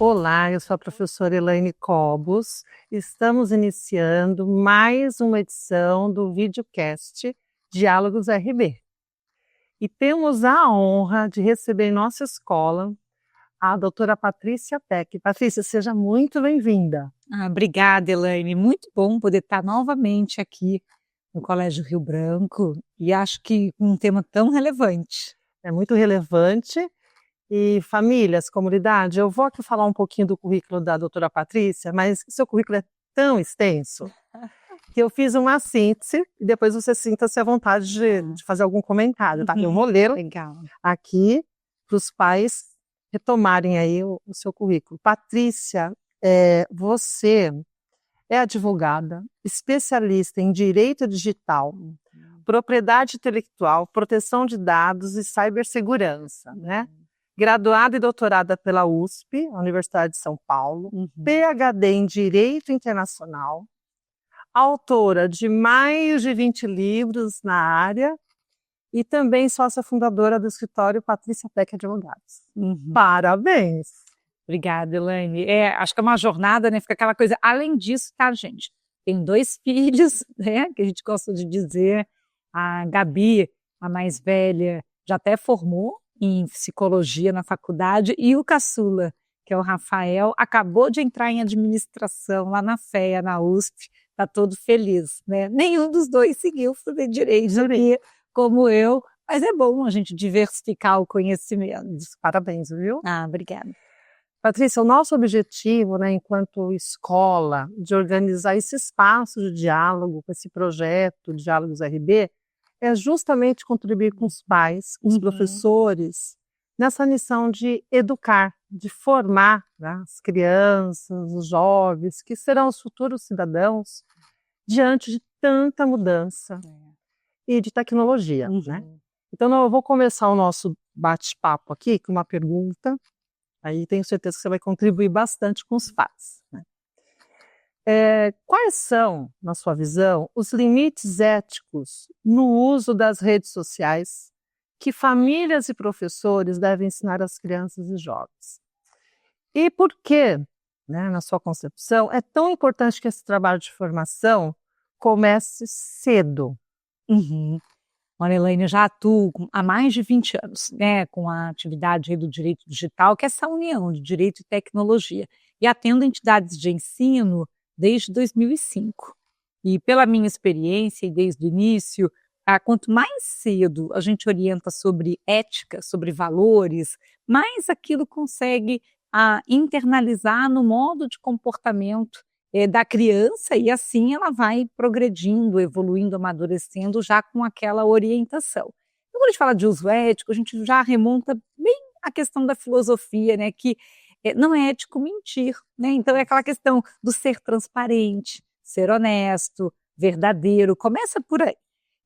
Olá, eu sou a professora Elaine Cobos. Estamos iniciando mais uma edição do videocast Diálogos RB. E temos a honra de receber em nossa escola a doutora Patrícia Peck. Patrícia, seja muito bem-vinda. Obrigada, Elaine. Muito bom poder estar novamente aqui no Colégio Rio Branco e acho que um tema tão relevante. É muito relevante. E famílias, comunidade, eu vou aqui falar um pouquinho do currículo da doutora Patrícia, mas seu currículo é tão extenso que eu fiz uma síntese e depois você sinta-se à vontade de fazer algum comentário, tá? Eu vou ler aqui para os pais retomarem aí o seu currículo. Patrícia, você é advogada, especialista em direito digital, propriedade intelectual, proteção de dados e cibersegurança, né? Graduada e doutorada pela USP, a Universidade de São Paulo, PhD em Direito Internacional, autora de mais de 20 livros na área e também sócia fundadora do escritório Patrícia Peck Advogados. Parabéns! Obrigada, Elaine. Acho que é uma jornada, né? Fica aquela coisa. Além disso, tá, gente? Tenho 2 filhos, né? Que a gente gosta de dizer. A Gabi, a mais velha, já até formou em psicologia na faculdade, e o caçula, que é o Rafael, acabou de entrar em administração lá na FEA, na USP, está todo feliz, né? Nenhum dos dois seguiu fazer direito aqui, como eu, mas é bom a gente diversificar o conhecimento. Parabéns, viu? Obrigada. Patrícia, o nosso objetivo, né, enquanto escola, de organizar esse espaço de diálogo, com esse projeto Diálogos RB, é justamente contribuir com os pais, com os professores, nessa missão de educar, de formar, né, as crianças, os jovens, que serão os futuros cidadãos, diante de tanta mudança e de tecnologia. Né? Então, eu vou começar o nosso bate-papo aqui com uma pergunta, aí tenho certeza que você vai contribuir bastante com os pais. Né? Quais são, na sua visão, os limites éticos no uso das redes sociais que famílias e professores devem ensinar às crianças e jovens? E por que, né, na sua concepção, é tão importante que esse trabalho de formação comece cedo? Olha, Elaine, eu já atuo há mais de 20 anos, né, com a atividade do direito digital, que é essa união de direito e tecnologia, e atendo entidades de ensino desde 2005. E pela minha experiência e desde o início, quanto mais cedo a gente orienta sobre ética, sobre valores, mais aquilo consegue internalizar no modo de comportamento da criança, e assim ela vai progredindo, evoluindo, amadurecendo já com aquela orientação. Então, quando a gente fala de uso ético, a gente já remonta bem à questão da filosofia, né, que não é ético mentir, né? Então é aquela questão do ser transparente, ser honesto, verdadeiro, começa por aí.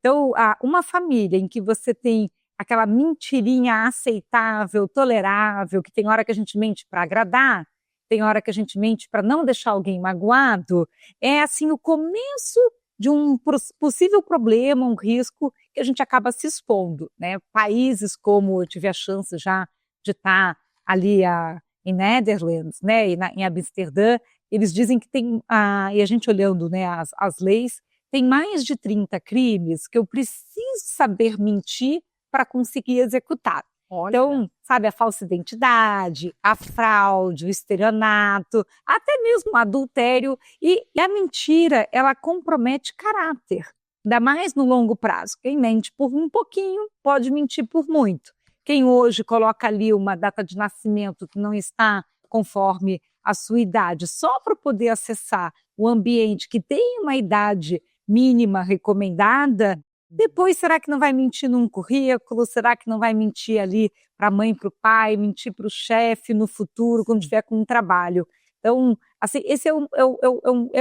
Então, uma família em que você tem aquela mentirinha aceitável, tolerável, que tem hora que a gente mente para agradar, tem hora que a gente mente para não deixar alguém magoado, é assim o começo de um possível problema, um risco que a gente acaba se expondo, né? Países como eu tive a chance já de estar ali em Netherlands, né, e em Amsterdã, eles dizem que tem, e a gente olhando, né, as leis, tem mais de 30 crimes que eu preciso saber mentir para conseguir executar. Olha. Então, sabe, a falsa identidade, a fraude, o estelionato, até mesmo o adultério, e a mentira, ela compromete caráter, ainda mais no longo prazo. Quem mente por um pouquinho pode mentir por muito. Quem hoje coloca ali uma data de nascimento que não está conforme a sua idade, só para poder acessar o ambiente que tem uma idade mínima recomendada, depois será que não vai mentir num currículo? Será que não vai mentir ali para a mãe, para o pai, mentir para o chefe no futuro, quando tiver com um trabalho? Então, assim, esse é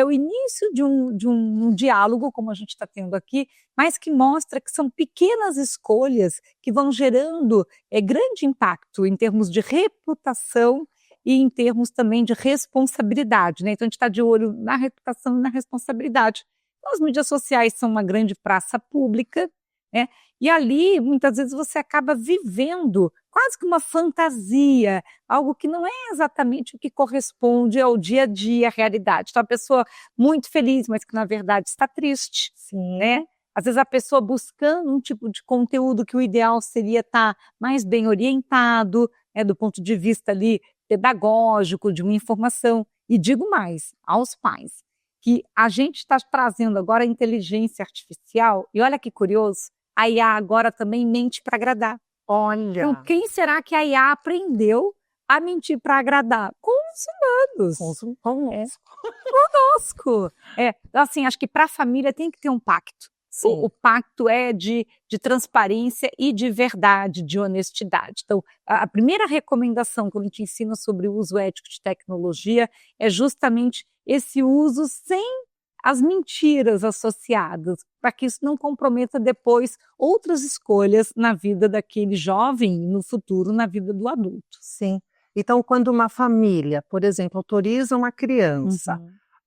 o início de um diálogo, como a gente está tendo aqui, mas que mostra que são pequenas escolhas que vão gerando grande impacto em termos de reputação e em termos também de responsabilidade, né? Então, a gente está de olho na reputação e na responsabilidade. Então, as mídias sociais são uma grande praça pública, né? E ali, muitas vezes, você acaba vivendo quase que uma fantasia, algo que não é exatamente o que corresponde ao dia a dia, à realidade. Então, a pessoa muito feliz, mas que na verdade está triste, né? Às vezes a pessoa buscando um tipo de conteúdo que o ideal seria estar mais bem orientado, do ponto de vista ali pedagógico, de uma informação. E digo mais aos pais, que a gente está trazendo agora a inteligência artificial, e olha que curioso, a IA agora também mente para agradar. Olha, Então, quem será que a IA aprendeu a mentir para agradar? Com os humanos. Conosco. Então, assim, acho que para a família tem que ter um pacto. O pacto é de transparência e de verdade, de honestidade. Então, a primeira recomendação quando a gente ensina sobre o uso ético de tecnologia é justamente esse uso sem as mentiras associadas, para que isso não comprometa depois outras escolhas na vida daquele jovem e no futuro na vida do adulto. Sim. Então, quando uma família, por exemplo, autoriza uma criança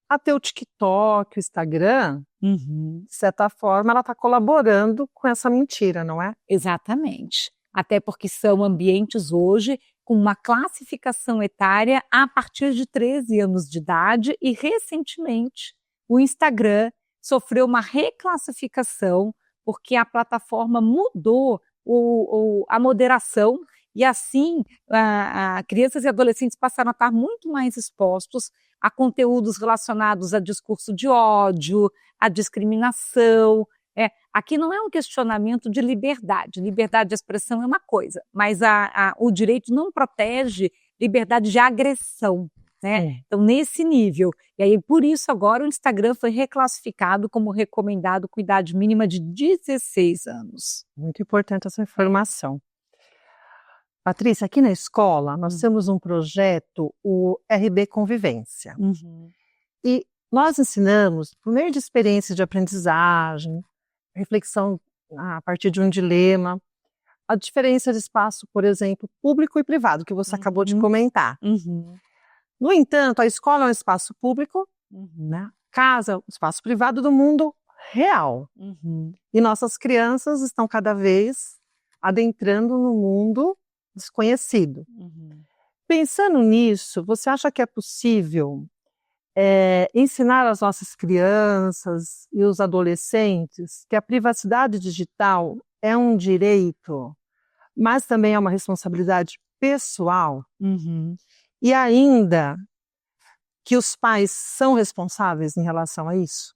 a ter o TikTok, o Instagram, de certa forma, ela está colaborando com essa mentira, não é? Exatamente. Até porque são ambientes hoje com uma classificação etária a partir de 13 anos de idade e, recentemente, o Instagram sofreu uma reclassificação porque a plataforma mudou a moderação e, assim, crianças e adolescentes passaram a estar muito mais expostos a conteúdos relacionados a discurso de ódio, a discriminação. Aqui não é um questionamento de liberdade. Liberdade de expressão é uma coisa, mas o direito não protege liberdade de agressão, né? Então, nesse nível. E aí, por isso, agora o Instagram foi reclassificado como recomendado com idade mínima de 16 anos. Muito importante essa informação. Patrícia, aqui na escola nós temos um projeto, o RB Convivência. E nós ensinamos, por meio de experiências de aprendizagem, reflexão a partir de um dilema, a diferença de espaço, por exemplo, público e privado, que você acabou de comentar. No entanto, a escola é um espaço público, né? Casa, um espaço privado do mundo real. E nossas crianças estão cada vez adentrando no mundo desconhecido. Pensando nisso, você acha que é possível ensinar às nossas crianças e os adolescentes que a privacidade digital é um direito, mas também é uma responsabilidade pessoal? E ainda que os pais são responsáveis em relação a isso?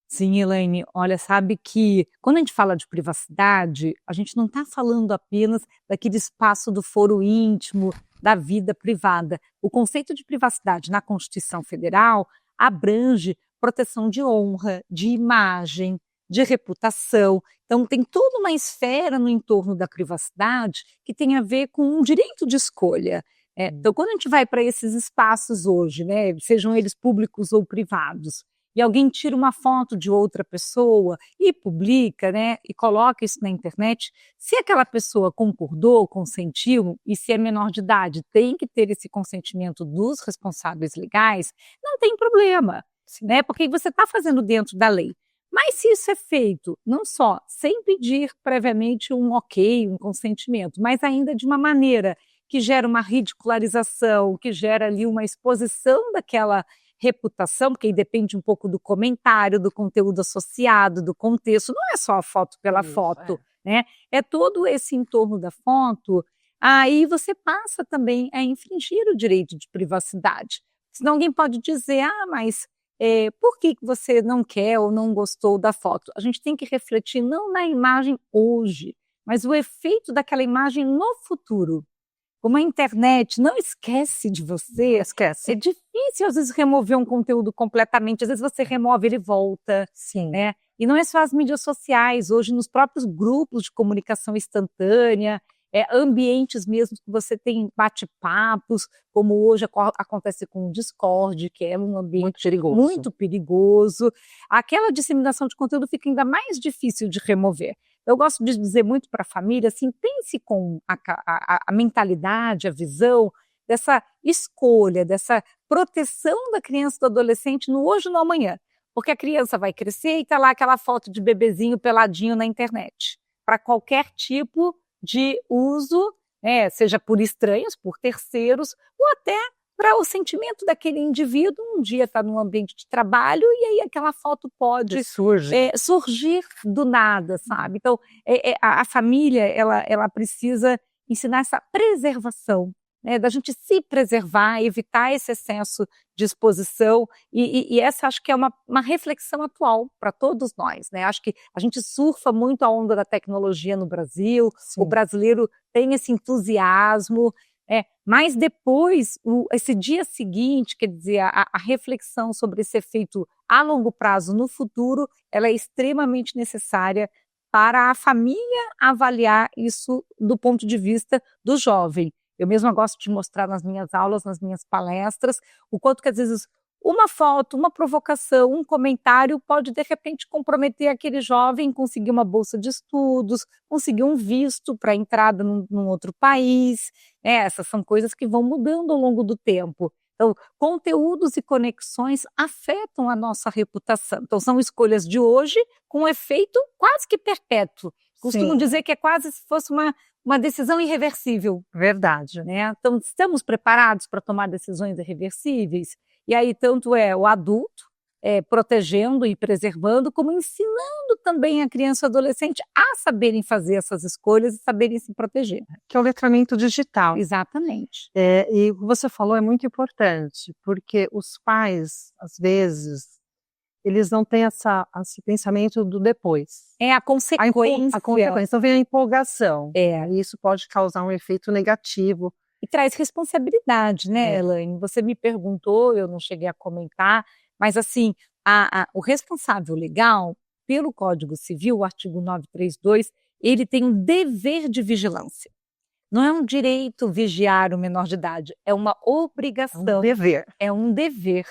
Sim, Elaine, olha, sabe que quando a gente fala de privacidade, a gente não está falando apenas daquele espaço do foro íntimo, da vida privada. O conceito de privacidade na Constituição Federal abrange proteção de honra, de imagem, de reputação. Então, tem toda uma esfera no entorno da privacidade que tem a ver com um direito de escolha. Então, quando a gente vai para esses espaços hoje, né, sejam eles públicos ou privados, e alguém tira uma foto de outra pessoa e publica, né, e coloca isso na internet, se aquela pessoa concordou, consentiu, e se é menor de idade, tem que ter esse consentimento dos responsáveis legais, não tem problema, né, porque você está fazendo dentro da lei. Mas se isso é feito, não só sem pedir previamente um ok, um consentimento, mas ainda de uma maneira que gera uma ridicularização, que gera ali uma exposição daquela reputação, porque aí depende um pouco do comentário, do conteúdo associado, do contexto, não é só a foto pela foto, né? É todo esse entorno da foto, aí você passa também a infringir o direito de privacidade. Senão alguém pode dizer, mas por que você não quer ou não gostou da foto? A gente tem que refletir não na imagem hoje, mas o efeito daquela imagem no futuro. Como a internet não esquece de você, é difícil às vezes remover um conteúdo completamente, às vezes você remove, ele volta. Né? E não é só as mídias sociais, hoje nos próprios grupos de comunicação instantânea, ambientes mesmo que você tem bate-papos, como hoje acontece com o Discord, que é um ambiente muito perigoso. Aquela disseminação de conteúdo fica ainda mais difícil de remover. Eu gosto de dizer muito para a família, assim, pense com a mentalidade, a visão dessa escolha, dessa proteção da criança e do adolescente no hoje e no amanhã. Porque a criança vai crescer e está lá aquela foto de bebezinho peladinho na internet. Para qualquer tipo de uso, seja por estranhos, por terceiros, ou até para o sentimento daquele indivíduo um dia estar num ambiente de trabalho e aí aquela foto pode surgir do nada, sabe? Então, a família, ela precisa ensinar essa preservação, né, da gente se preservar, evitar esse excesso de exposição, e essa acho que é uma reflexão atual para todos nós, né? Acho que a gente surfa muito a onda da tecnologia no Brasil, Sim. O brasileiro tem esse entusiasmo, mas depois, esse dia seguinte, quer dizer, a reflexão sobre esse efeito a longo prazo no futuro, ela é extremamente necessária para a família avaliar isso do ponto de vista do jovem. Eu mesma gosto de mostrar nas minhas aulas, nas minhas palestras, o quanto que às vezes uma foto, uma provocação, um comentário pode de repente comprometer aquele jovem, conseguir uma bolsa de estudos, conseguir um visto para entrada num outro país. Essas são coisas que vão mudando ao longo do tempo. Então, conteúdos e conexões afetam a nossa reputação. Então, são escolhas de hoje com um efeito quase que perpétuo. Costumo dizer que é quase se fosse uma decisão irreversível. Verdade. Né? Então, estamos preparados para tomar decisões irreversíveis? E aí, tanto o adulto protegendo e preservando, como ensinando também a criança e o adolescente a saberem fazer essas escolhas e saberem se proteger. Que é o letramento digital. Exatamente. E o que você falou é muito importante, porque os pais, às vezes, eles não têm esse pensamento do depois. É a consequência. A consequência. Então vem a empolgação. E isso pode causar um efeito negativo. E traz responsabilidade, né, Elaine? Você me perguntou, eu não cheguei a comentar, mas assim, o responsável legal, pelo Código Civil, o artigo 932, ele tem um dever de vigilância. Não é um direito vigiar o menor de idade, é uma obrigação. É um dever. É um dever.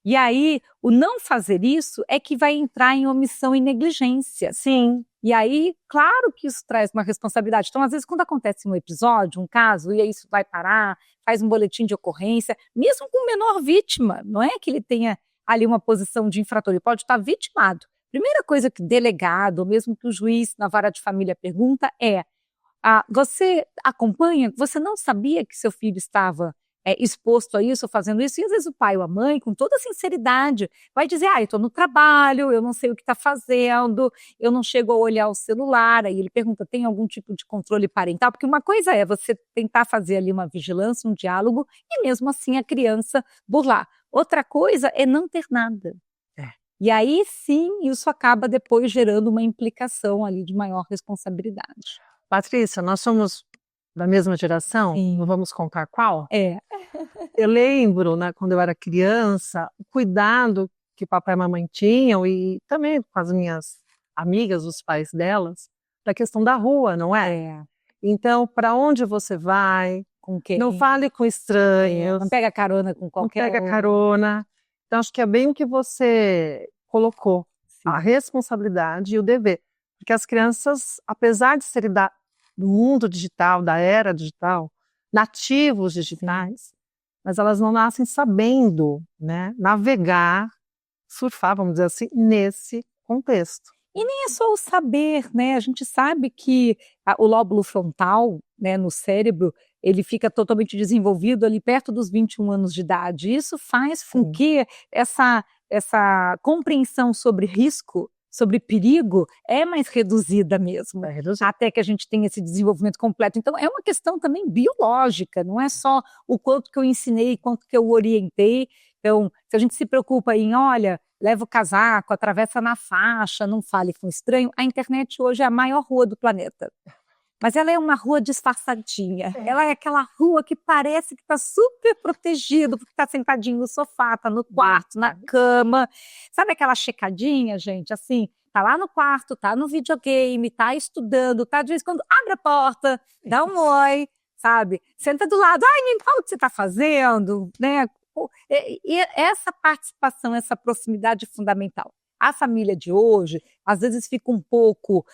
E aí, o não fazer isso é que vai entrar em omissão e negligência. Sim. E aí, claro que isso traz uma responsabilidade. Então, às vezes, quando acontece um episódio, um caso, e aí isso vai parar, faz um boletim de ocorrência, mesmo com menor vítima, não é que ele tenha ali uma posição de infrator, ele pode estar vitimado. Primeira coisa que o delegado, ou mesmo que o juiz na vara de família pergunta é: você acompanha? Você não sabia que seu filho estava exposto a isso, fazendo isso? E às vezes o pai ou a mãe, com toda sinceridade, vai dizer: eu estou no trabalho, eu não sei o que está fazendo, eu não chego a olhar o celular. Aí ele pergunta: tem algum tipo de controle parental? Porque uma coisa é você tentar fazer ali uma vigilância, um diálogo, e mesmo assim a criança burlar. Outra coisa é não ter nada. E aí sim, isso acaba depois gerando uma implicação ali de maior responsabilidade. Patrícia, nós somos da mesma geração? Sim. Não vamos contar qual? Eu lembro, né, quando eu era criança, o cuidado que papai e mamãe tinham, e também com as minhas amigas, os pais delas, da questão da rua, não é? Então, para onde você vai? Com quem? Não fale com estranhos. Não pega carona com qualquer Não pega carona. Então, acho que é bem o que você colocou, a responsabilidade e o dever. Porque as crianças, apesar de serem do mundo digital, da era digital, nativos digitais, mas elas não nascem sabendo, né, navegar, surfar, vamos dizer assim, nesse contexto. E nem é só o saber, né? A gente sabe que o lóbulo frontal, né, no cérebro, ele fica totalmente desenvolvido ali perto dos 21 anos de idade. Isso faz com que essa compreensão sobre risco, sobre perigo, é mais reduzida mesmo, até que a gente tenha esse desenvolvimento completo. Então, é uma questão também biológica, não é só o quanto que eu ensinei, quanto que eu orientei. Então, se a gente se preocupa em, olha, leva o casaco, atravessa na faixa, não fale com estranho, a internet hoje é a maior rua do planeta. Mas ela é uma rua disfarçadinha. Ela é aquela rua que parece que está super protegido, porque está sentadinho no sofá, está no quarto, na cama. Sabe aquela checadinha, gente? Assim, tá lá no quarto, tá no videogame, tá estudando, tá de vez em quando abre a porta, dá um oi, sabe? Senta do lado, me fala o que você está fazendo, né? E essa participação, essa proximidade é fundamental. A família de hoje, às vezes fica um pouco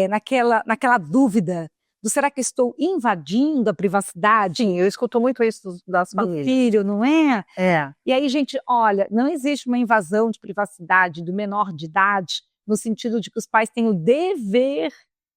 naquela dúvida do será que estou invadindo a privacidade? Sim, eu escuto muito isso das famílias. Do filho, não é? É. E aí, gente, olha, não existe uma invasão de privacidade do menor de idade no sentido de que os pais têm o dever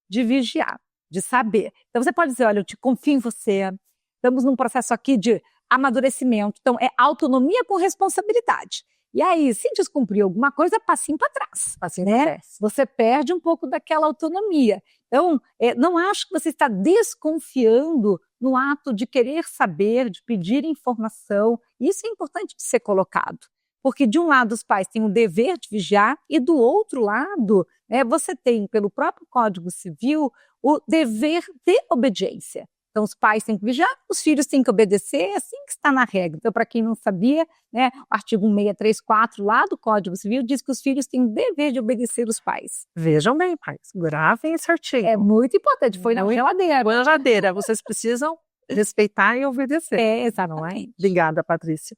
de vigiar, de saber. Então você pode dizer, olha, eu te confio em você, estamos num processo aqui de amadurecimento, então é autonomia com responsabilidade. E aí, se descumprir alguma coisa, passinho para trás. Passinho né? pra trás. Você perde um pouco daquela autonomia. Então, não acho que você está desconfiando no ato de querer saber, de pedir informação. Isso é importante de ser colocado. Porque, de um lado, os pais têm o dever de vigiar e, do outro lado, você tem, pelo próprio Código Civil, o dever de obediência. Então, os pais têm que vigiar, os filhos têm que obedecer, é assim que está na regra. Então, para quem não sabia, o artigo 1634 lá do Código Civil diz que os filhos têm o dever de obedecer os pais. Vejam bem, pais, gravem esse artigo. É muito importante, foi na geladeira. Foi na geladeira, vocês precisam respeitar e obedecer. Exatamente. Não é? Obrigada, Patrícia.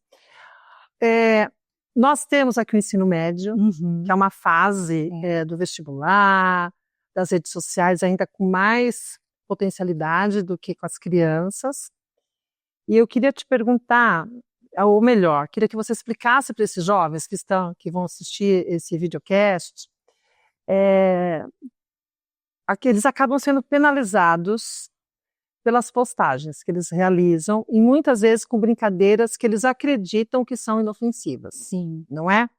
Nós temos aqui o ensino médio, que é uma fase do vestibular, das redes sociais, ainda com mais potencialidade do que com as crianças. E eu queria te perguntar, ou melhor, queria que você explicasse para esses jovens que vão assistir esse videocast, que eles acabam sendo penalizados pelas postagens que eles realizam, e muitas vezes com brincadeiras que eles acreditam que são inofensivas. Sim. Não é?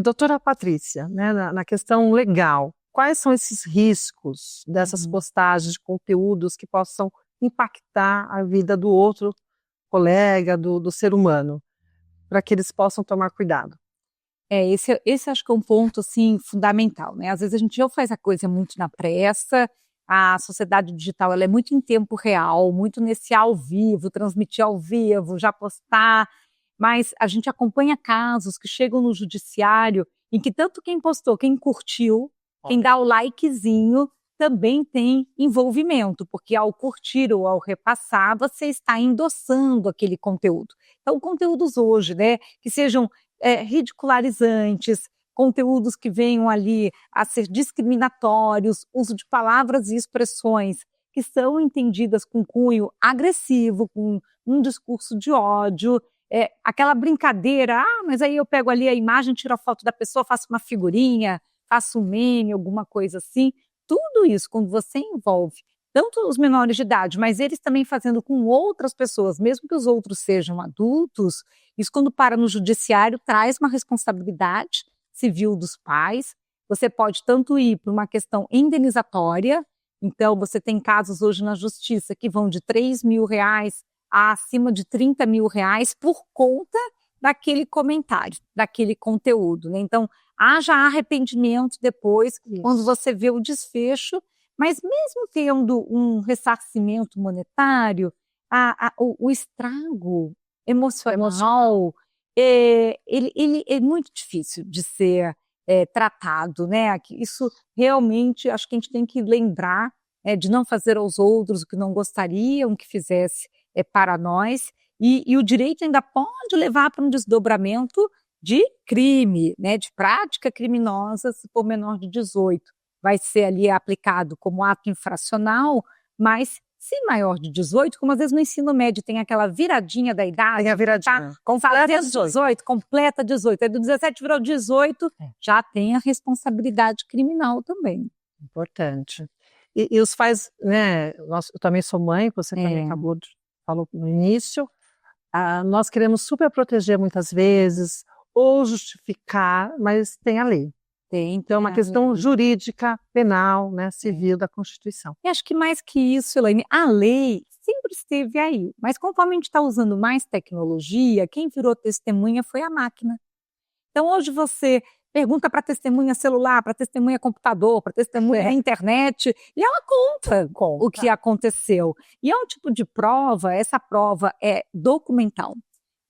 Doutora Patrícia, na questão legal, quais são esses riscos dessas postagens de conteúdos que possam impactar a vida do outro colega, do ser humano, para que eles possam tomar cuidado? Esse acho que é um ponto assim, fundamental. Às vezes a gente já faz a coisa muito na pressa, a sociedade digital ela é muito em tempo real, muito nesse ao vivo, transmitir ao vivo, já postar, mas a gente acompanha casos que chegam no judiciário em que tanto quem postou, quem curtiu, quem dá o likezinho também tem envolvimento, porque ao curtir ou ao repassar, você está endossando aquele conteúdo. Então, conteúdos hoje, que sejam ridicularizantes, conteúdos que venham ali a ser discriminatórios, uso de palavras e expressões que são entendidas com cunho agressivo, com um discurso de ódio, aquela brincadeira, mas aí eu pego ali a imagem, tiro a foto da pessoa, faço uma figurinha, faço um meme, alguma coisa assim. Tudo isso, quando você envolve tanto os menores de idade, mas eles também fazendo com outras pessoas, mesmo que os outros sejam adultos, isso quando para no judiciário traz uma responsabilidade civil dos pais. Você pode tanto ir para uma questão indenizatória, então você tem casos hoje na justiça que vão de R$3.000 a acima de R$30.000 por conta daquele comentário, daquele conteúdo. Então, haja arrependimento depois, quando você vê o desfecho, mas mesmo tendo um ressarcimento monetário, o estrago emocional, ele é muito difícil de ser tratado, Isso realmente, acho que a gente tem que lembrar de não fazer aos outros o que não gostariam que fizesse para nós, e o direito ainda pode levar para um desdobramento de crime, de prática criminosa, se for menor de 18. Vai ser ali aplicado como ato infracional, mas se maior de 18, como às vezes no ensino médio tem aquela viradinha da idade. Tem a viradinha. Completa 18, completa 18. Aí do 17 virou 18, já tem a responsabilidade criminal também. Importante. E os pais, eu também sou mãe, você também falou no início, nós queremos super proteger muitas vezes, ou justificar, mas tem a lei. Então é uma questão jurídica, penal, civil da Constituição. E acho que mais que isso, Elaine, a lei sempre esteve aí, mas conforme a gente está usando mais tecnologia, quem virou testemunha foi a máquina. Então hoje você pergunta para testemunha celular, para testemunha computador, para testemunha internet, e ela conta o que aconteceu. E é um tipo de prova, essa prova é documental.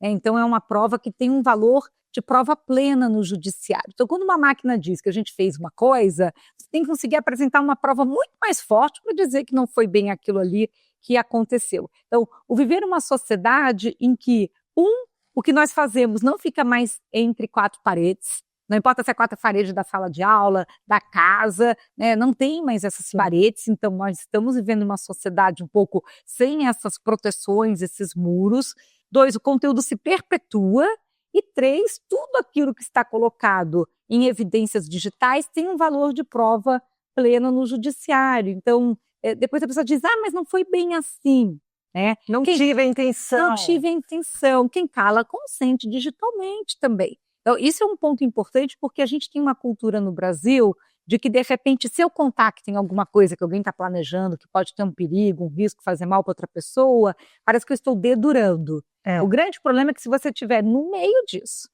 Então é uma prova que tem um valor de prova plena no judiciário. Então, quando uma máquina diz que a gente fez uma coisa, você tem que conseguir apresentar uma prova muito mais forte para dizer que não foi bem aquilo ali que aconteceu. Então, o viver uma sociedade em que, o que nós fazemos não fica mais entre quatro paredes, não importa se é quatro paredes da sala de aula, da casa, não tem mais essas paredes, então nós estamos vivendo uma sociedade um pouco sem essas proteções, esses muros. 2, o conteúdo se perpetua. E 3, tudo aquilo que está colocado em evidências digitais tem um valor de prova plena no judiciário. Então, depois a pessoa diz, mas não foi bem assim. Né? Não tive a intenção. Não tive a intenção. Quem cala consente digitalmente também. Então, isso é um ponto importante porque a gente tem uma cultura no Brasil de que, de repente, se eu contacto em alguma coisa que alguém está planejando, que pode ter um perigo, um risco, fazer mal para outra pessoa, parece que eu estou dedurando. O grande problema é que se você estiver no meio disso,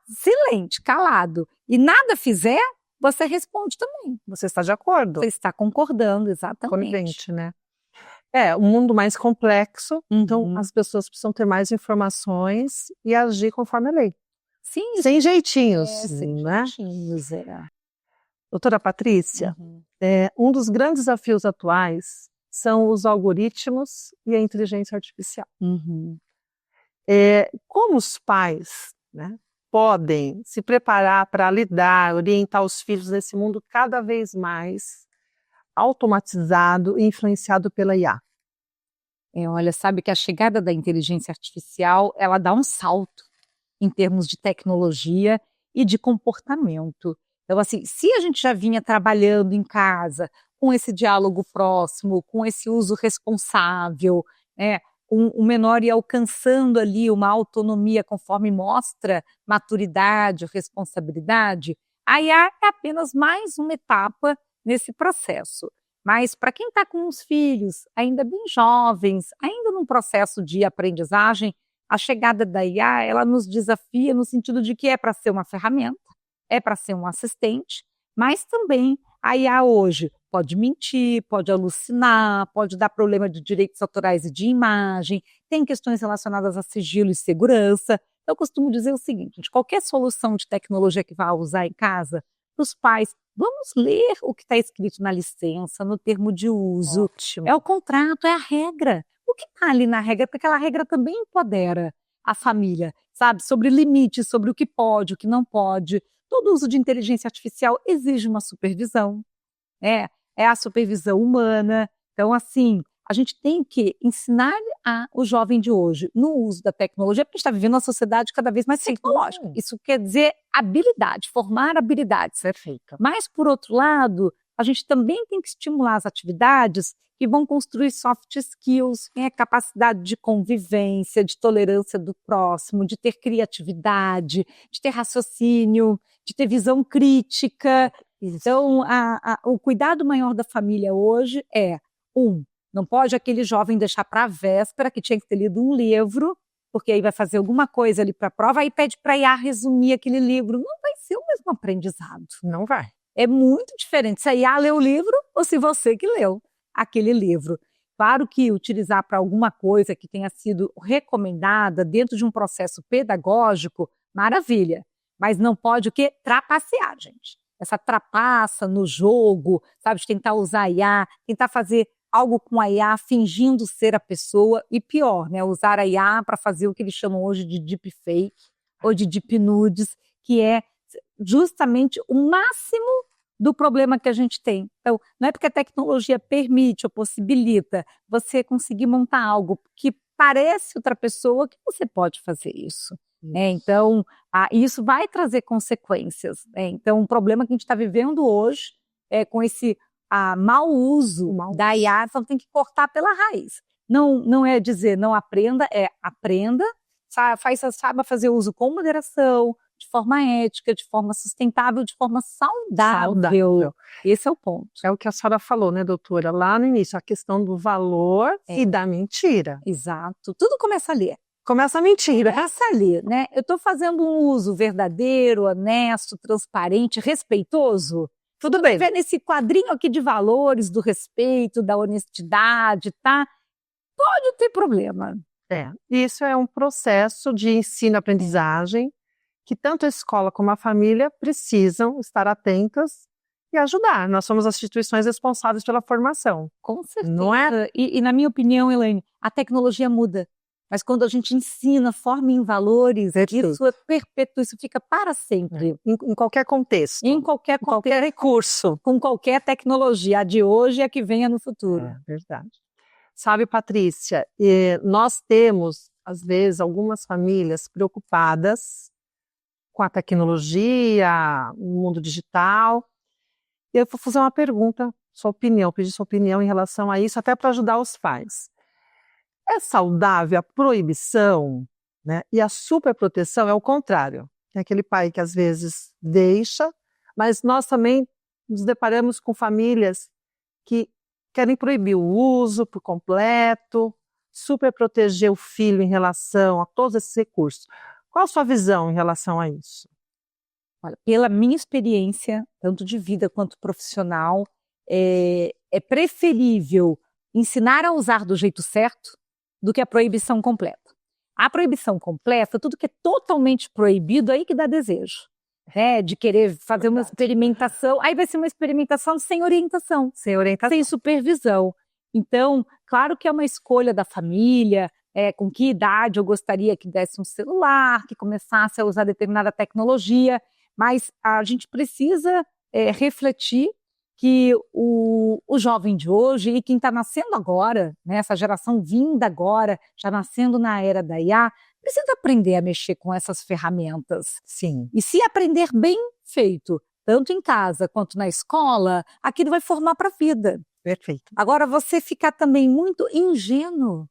silente, calado, e nada fizer, você responde também. Você está de acordo. Você está concordando, exatamente. Conivente, né? Um mundo mais complexo, então as pessoas precisam ter mais informações e agir conforme a lei. Sim. Sem jeitinhos, né? Doutora Patrícia, um dos grandes desafios atuais são os algoritmos e a inteligência artificial. Como os pais, né, podem se preparar para lidar, orientar os filhos nesse mundo cada vez mais automatizado e influenciado pela IA? Olha, sabe que a chegada da inteligência artificial, ela dá um salto em termos de tecnologia e de comportamento. Então, assim, se a gente já vinha trabalhando em casa com esse diálogo próximo, com esse uso responsável, né, o menor ia alcançando ali uma autonomia conforme mostra maturidade, responsabilidade, a IA é apenas mais uma etapa nesse processo. Mas para quem está com os filhos ainda bem jovens, ainda num processo de aprendizagem, a chegada da IA, ela nos desafia no sentido de que é para ser uma ferramenta, é para ser um assistente, mas também a IA hoje pode mentir, pode alucinar, pode dar problema de direitos autorais e de imagem, tem questões relacionadas a sigilo e segurança. Eu costumo dizer o seguinte, de qualquer solução de tecnologia que vá usar em casa, os pais, vamos ler o que está escrito na licença, no termo de uso. Ótimo. É o contrato, é a regra. O que está ali na regra? Porque aquela regra também empodera a família, sabe? Sobre limites, sobre o que pode, o que não pode. Todo uso de inteligência artificial exige uma supervisão. É a supervisão humana. Então, assim, a gente tem que ensinar o jovem de hoje no uso da tecnologia, porque a gente está vivendo uma sociedade cada vez mais tecnológica. Isso quer dizer habilidade, formar habilidades. Perfeito. Mas, por outro lado, a gente também tem que estimular as atividades que vão construir soft skills, capacidade de convivência, de tolerância do próximo, de ter criatividade, de ter raciocínio, de ter visão crítica. Então, o cuidado maior da família hoje não pode aquele jovem deixar para a véspera que tinha que ter lido um livro, porque aí vai fazer alguma coisa ali para a prova, aí pede para a IA resumir aquele livro. Não vai ser o mesmo aprendizado. Não vai. É muito diferente se a IA leu o livro ou se você que leu aquele livro. Claro que utilizar para alguma coisa que tenha sido recomendada dentro de um processo pedagógico, maravilha. Mas não pode o quê? Trapacear, gente. Essa trapaça no jogo, sabe, de tentar usar a IA, tentar fazer algo com a IA fingindo ser a pessoa e pior, né, usar a IA para fazer o que eles chamam hoje de deepfake ou de deep nudes, que é justamente o máximo do problema que a gente tem. Então, não é porque a tecnologia permite ou possibilita você conseguir montar algo que parece outra pessoa que você pode fazer isso. Então, isso vai trazer consequências. Então, um problema que a gente está vivendo hoje é com esse mau uso da IA, então tem que cortar pela raiz. Não é dizer não aprenda, é aprenda, saiba fazer uso com moderação, de forma ética, de forma sustentável, de forma saudável. Esse é o ponto. É o que a senhora falou, né, doutora? Lá no início, a questão do valor e da mentira. Exato. Tudo começa ali. Começa a mentira. Começa ali, né? Eu estou fazendo um uso verdadeiro, honesto, transparente, respeitoso. Tudo bem. Vê nesse quadrinho aqui de valores, do respeito, da honestidade, tá? Pode ter problema. Isso é um processo de ensino-aprendizagem que tanto a escola como a família precisam estar atentas e ajudar. Nós somos as instituições responsáveis pela formação. Com certeza. Não é? E na minha opinião, Elaine, a tecnologia muda. Mas quando a gente ensina, forma em valores, isso é perpétuo, isso fica para sempre. Em qualquer contexto. Em qualquer recurso. Com qualquer tecnologia. A de hoje é a que venha no futuro. É verdade. Sabe, Patrícia, nós temos, às vezes, algumas famílias preocupadas com a tecnologia, o mundo digital, E eu vou fazer uma pergunta, pedir sua opinião em relação a isso, até para ajudar os pais. É saudável a proibição, né? E a superproteção é o contrário. É aquele pai que às vezes deixa, mas nós também nos deparamos com famílias que querem proibir o uso por completo, superproteger o filho em relação a todos esses recursos. Qual a sua visão em relação a isso? Olha, pela minha experiência, tanto de vida quanto profissional, é preferível ensinar a usar do jeito certo do que a proibição completa. A proibição completa, tudo que é totalmente proibido, aí que dá desejo, né? De querer fazer uma experimentação, aí vai ser uma experimentação sem orientação, sem supervisão. Então, claro que é uma escolha da família, com que idade eu gostaria que desse um celular, que começasse a usar determinada tecnologia, mas a gente precisa refletir que o jovem de hoje e quem está nascendo agora, né, essa geração vinda agora, já nascendo na era da IA, precisa aprender a mexer com essas ferramentas. Sim. E se aprender bem feito, tanto em casa quanto na escola, aquilo vai formar para a vida. Perfeito. Agora, você ficar também muito ingênuo.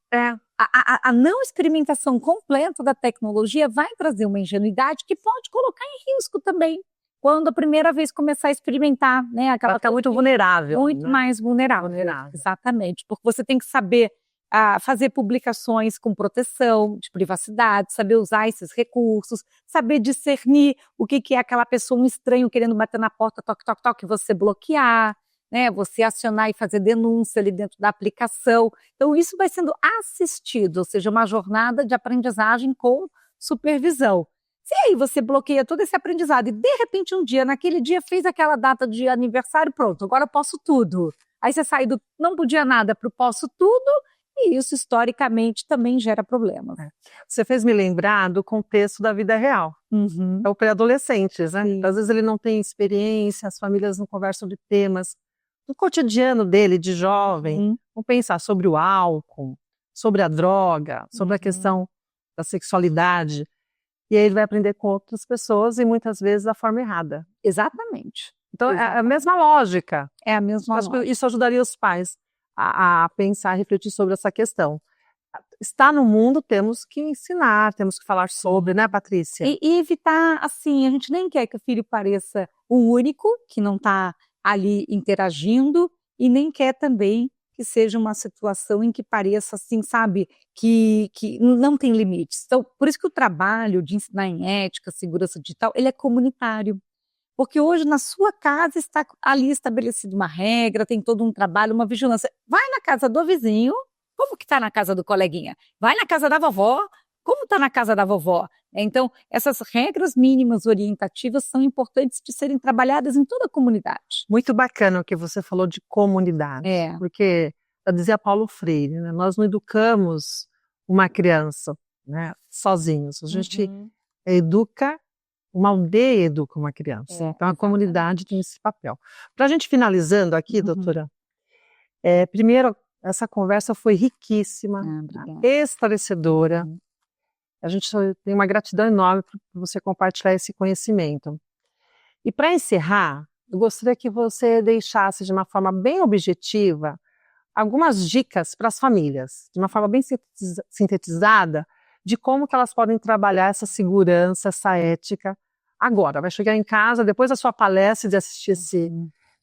A não experimentação completa da tecnologia vai trazer uma ingenuidade que pode colocar em risco também. Quando a primeira vez começar a experimentar, né? Ela fica muito vulnerável. Muito, né? Mais vulnerável. Exatamente. Porque você tem que saber fazer publicações com proteção de privacidade, saber usar esses recursos, saber discernir o que é aquela pessoa, um estranho querendo bater na porta, toque, toque, toque, você bloquear, né? Você acionar e fazer denúncia ali dentro da aplicação. Então, isso vai sendo assistido, ou seja, uma jornada de aprendizagem com supervisão. Se aí você bloqueia todo esse aprendizado e, de repente, um dia, naquele dia, fez aquela data de aniversário, pronto, agora eu posso tudo. Aí você sai do não podia nada para o posso tudo, e isso, historicamente, também gera problemas. Você fez me lembrar do contexto da vida real. É o pré-adolescentes, né? Às vezes ele não tem experiência, as famílias não conversam de temas. No cotidiano dele, de jovem, vão pensar sobre o álcool, sobre a droga, sobre a questão da sexualidade. E aí ele vai aprender com outras pessoas e muitas vezes da forma errada. Exatamente. Então é a mesma lógica. É a mesma lógica. Acho que isso ajudaria os pais a pensar, a refletir sobre essa questão. Está no mundo, temos que ensinar, temos que falar sobre, né, Patrícia? E evitar, assim, a gente nem quer que o filho pareça o único que não está ali interagindo e nem quer também que seja uma situação em que pareça assim, sabe, que não tem limites. Então, por isso que o trabalho de ensinar em ética, segurança digital, ele é comunitário. Porque hoje na sua casa está ali estabelecida uma regra, tem todo um trabalho, uma vigilância. Vai na casa do vizinho, como que está na casa do coleguinha? Vai na casa da vovó, como está na casa da vovó? Então, essas regras mínimas orientativas são importantes de serem trabalhadas em toda a comunidade. Muito bacana o que você falou de comunidade, porque, já dizia Paulo Freire, né, nós não educamos uma criança, né, sozinhos, a gente educa, uma aldeia educa uma criança, então a comunidade tem esse papel. Para a gente finalizando aqui, doutora, primeiro, essa conversa foi riquíssima, esclarecedora. A gente tem uma gratidão enorme por você compartilhar esse conhecimento. E para encerrar, eu gostaria que você deixasse de uma forma bem objetiva algumas dicas para as famílias, de uma forma bem sintetizada, de como que elas podem trabalhar essa segurança, essa ética agora. Vai chegar em casa, depois da sua palestra, de assistir esse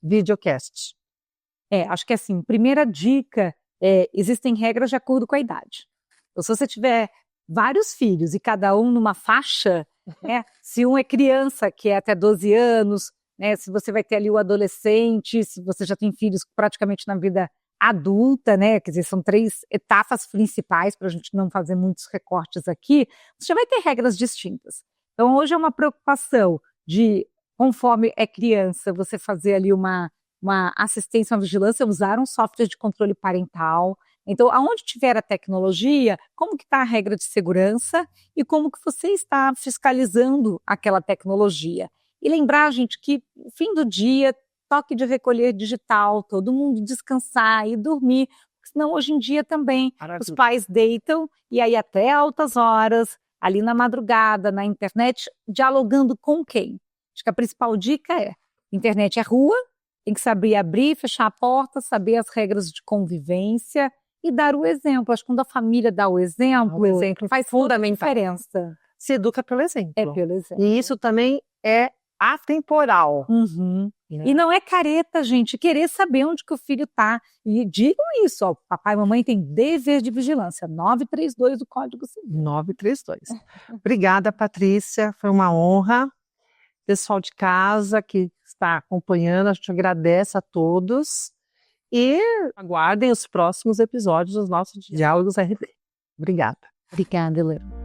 videocast. Acho que assim, primeira dica, existem regras de acordo com a idade. Então, se você tiver vários filhos e cada um numa faixa, né? Se um é criança, que é até 12 anos, né? Se você vai ter ali o adolescente, se você já tem filhos praticamente na vida adulta, né? Quer dizer, são 3 etapas principais para a gente não fazer muitos recortes aqui, você já vai ter regras distintas. Então, hoje é uma preocupação de, conforme é criança, você fazer ali uma assistência, uma vigilância, usar um software de controle parental. Então, aonde tiver a tecnologia, como que está a regra de segurança e como que você está fiscalizando aquela tecnologia. E lembrar, gente, que no fim do dia, toque de recolher digital, todo mundo descansar e dormir, porque senão hoje em dia também os pais deitam e aí até altas horas, ali na madrugada, na internet, dialogando com quem? Acho que a principal dica é, internet é rua, Tem que saber abrir, fechar a porta, saber as regras de convivência e dar o exemplo. Acho que quando a família dá o exemplo faz fundamental. toda a diferença. Se educa pelo exemplo. É pelo exemplo. E isso também é atemporal. Uhum. E não é careta, gente, querer saber onde que o filho está. E digam isso, ó, papai e mamãe têm dever de vigilância, 932 do Código Civil. 932. Obrigada, Patrícia, foi uma honra. Pessoal de casa que está acompanhando, a gente agradece a todos e aguardem os próximos episódios dos nossos Diálogos RD. Obrigada. Obrigada, Helena.